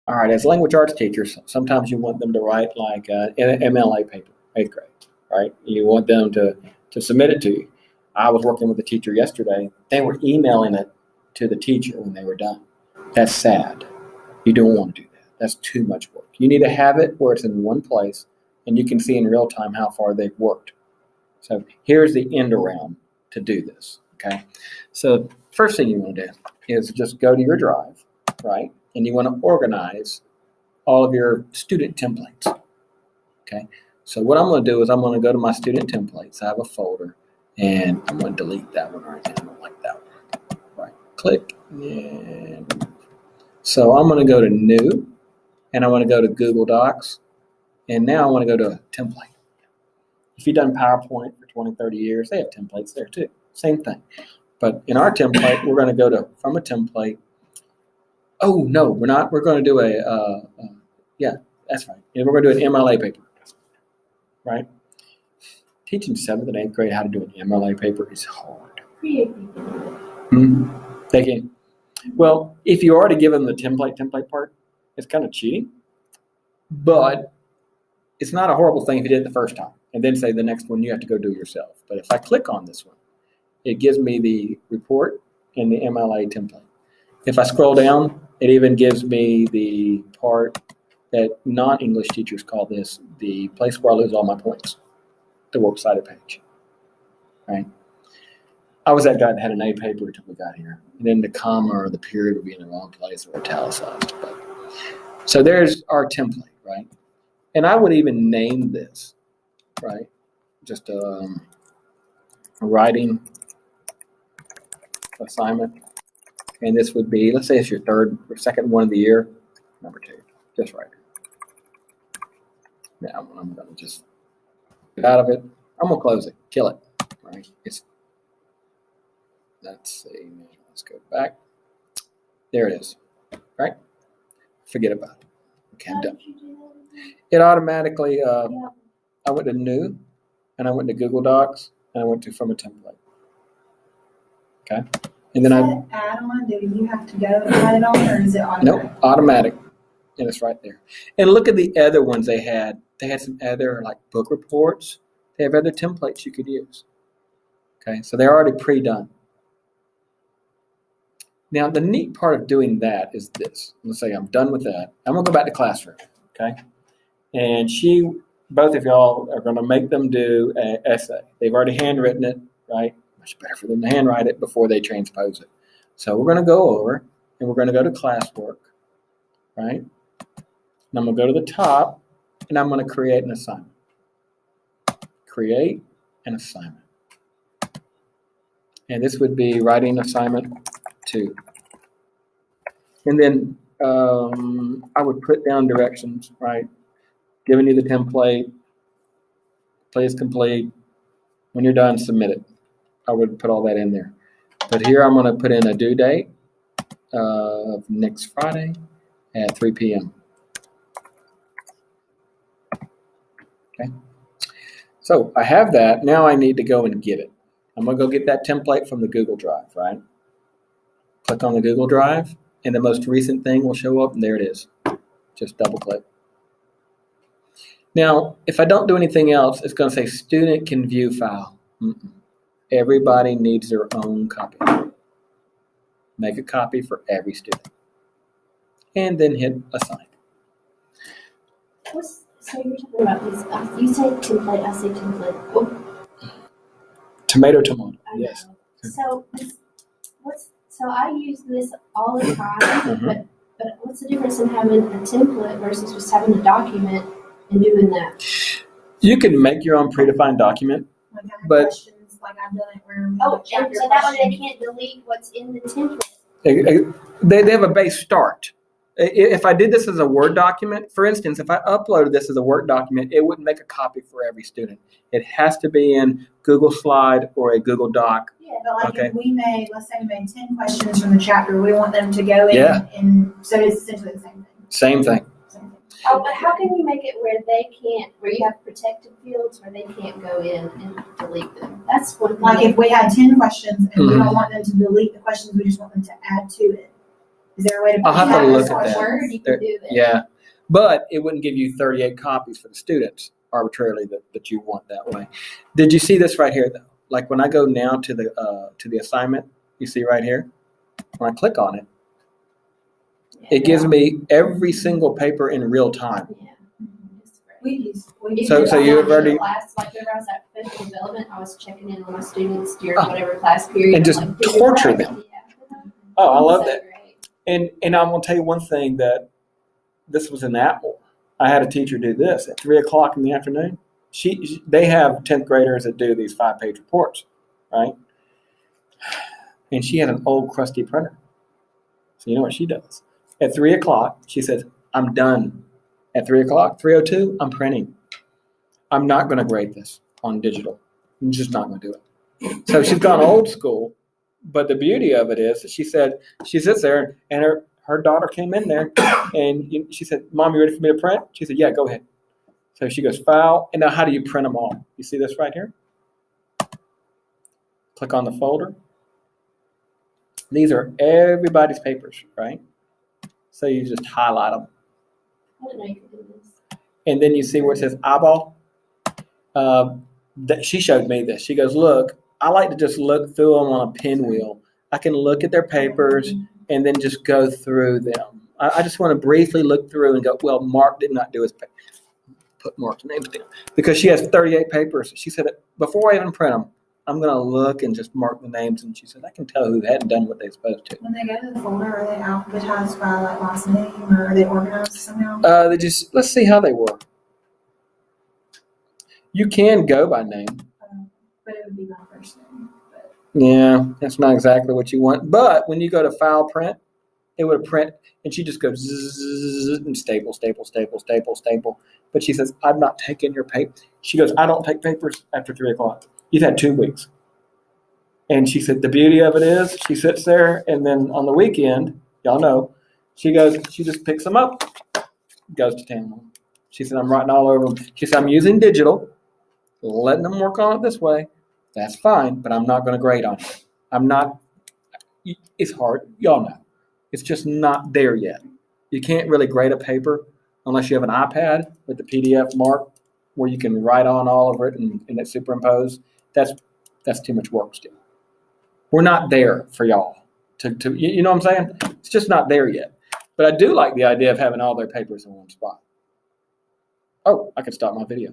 All right, as language arts teachers, sometimes you want them to write like an MLA paper, 8th grade, right? You want them to submit it to you. I was working with a teacher yesterday. They were emailing it to the teacher when they were done. That's sad. You don't want to do that. That's too much work. You need to have it where it's in one place and you can see in real time how far they've worked. So here's the end around to do this, okay? So first thing you want to do is just go to your drive, right? And you want to organize all of your student templates, okay? So what I'm going to do is I'm going to go to my student templates. I have a folder, and I'm going to delete that one right now. I don't like that one. Right, click, and so I'm going to go to New, and I want to go to Google Docs, and now I want to go to Template. If you've done PowerPoint for 20, 30 years, they have templates there too. Same thing. But in our template, we're going to go to from a template. Oh, no, we're not. We're going to do yeah, that's right. And we're going to do an MLA paper, right? Teaching 7th and 8th grade how to do an MLA paper is hard. They can. Well, if you already give them the template part, it's kind of cheating. But it's not a horrible thing if you did it the first time and then say the next one you have to go do yourself. But if I click on this one, it gives me the report and the MLA template. If I scroll down, it even gives me the part that non-English teachers call this the place where I lose all my points, the works cited page, right? I was that guy that had an A paper until we got here. And then the comma or the period would be in the wrong place or italicized. So there's our template, right? And I would even name this, right? Just a writing assignment. And this would be, let's say it's your third or second one of the year, number 2, just right. Now I'm going to just get out of it. I'm going to close it, kill it, right? Let's see, let's go back. There it is, right? Forget about it. Okay, I'm done. It automatically, I went to New, and I went to Google Docs, and I went to From a Template. Okay? And then add-on? Do you have to go and add it on, or is it automatic? Nope, automatic. And it's right there. And look at the other ones they had. They had some other, like, book reports. They have other templates you could use. Okay, so they're already pre-done. Now, the neat part of doing that is this. Let's say I'm done with that. I'm going to go back to Classroom, okay? And both of y'all are going to make them do an essay. They've already handwritten it, right? Much better for them to handwrite it before they transpose it. So we're going to go over, and we're going to go to classwork, right? And I'm going to go to the top, and I'm going to create an assignment. Create an assignment. And this would be writing assignment 2. And then I would put down directions, right? Giving you the template, please complete. When you're done, submit it. I would put all that in there. But here I'm going to put in a due date of next Friday at 3 p.m. Okay. So I have that. Now I need to go and get it. I'm going to go get that template from the Google Drive, right? Click on the Google Drive, and the most recent thing will show up, and there it is. Just double click. Now, if I don't do anything else, it's going to say student can view file. Everybody needs their own copy. Make a copy for every student. And then hit assign. So you're talking about these, you say template, I say template. Oh. Tomato, yes. So I use this all the time, but what's the difference in having a template versus just having a document and doing that? You can make your own predefined document, but questions, like I've done it where and so that way they can't delete what's in the template. They have a base start. If I did this as a Word document, for instance, if I uploaded this as a Word document, it wouldn't make a copy for every student. It has to be in Google Slide or a Google Doc. Yeah, but like if we let's say we made 10 questions from the chapter, we want them to go in, and so it's essentially the same thing. Same thing. Oh, but how can you make it where you have protected fields where they can't go in and delete them? That's what. Like if we had 10 questions and we don't want them to delete the questions, we just want them to add to it. Is there a way to? I'll have to You look this on at that. Word, you can do that. Yeah, but it wouldn't give you 38 copies for the students arbitrarily that you want that way. Did you see this right here though? Like when I go now to the assignment, you see right here, when I click on it, it gives me every single paper in real time. Yeah. It's great. We Even So if I'm you've not in already- class, like whenever I was at professional development, I was checking in on my students during whatever class period. And just I'm like, "Did you torture write?" them. Yeah. Oh, I love So that. great. And I'm gonna tell you one thing that this was in Atmore. I had a teacher do this at 3:00 in the afternoon. They have 10th graders that do these 5-page reports, right? And she had an old crusty printer. So you know what she does? At 3:00, she says, "I'm done." At 3:00, 3:02, I'm printing. I'm not going to grade this on digital. I'm just not going to do it. So she's gone old school. But the beauty of it is, she said, she sits there and her daughter came in there and she said, "Mom, you ready for me to print?" She said, "Yeah, go ahead." So she goes, "File." And now how do you print them all? You see this right here? Click on the folder. These are everybody's papers, right? So you just highlight them. I didn't know you could do this. And then you see where it says eyeball. She showed me this. She goes, "Look, I like to just look through them on a pinwheel. I can look at their papers and then just go through them. I just want to briefly look through and go, well, Mark did not do his paper." Put Mark's names down. Because she has 38 papers. She said, before I even print them, I'm going to look and just mark the names. And she said, I can tell who hadn't done what they're supposed to. When they go to the folder, are they alphabetized by like last name, or are they organized somehow? Let's see how they were. You can go by name. But it would be my first name. But Yeah, that's not exactly what you want. But when you go to file print, it would print, and she just goes zzz, and staple. But she says, "I'm not taking your paper." She goes, "I don't take papers after 3:00. You've had 2 weeks." And she said, the beauty of it is, she sits there, and then on the weekend, y'all know, she just picks them up, goes to town on them. She said, "I'm writing all over them." She said, "I'm using digital, letting them work on it this way. That's fine, but I'm not going to grade on it. I'm not. It's hard, y'all know. It's just not there yet. You can't really grade a paper unless you have an iPad with the PDF mark where you can write on all of it and it's superimposed. That's too much work still. We're not there for y'all. You know what I'm saying? It's just not there yet. But I do like the idea of having all their papers in one spot. Oh, I could stop my video.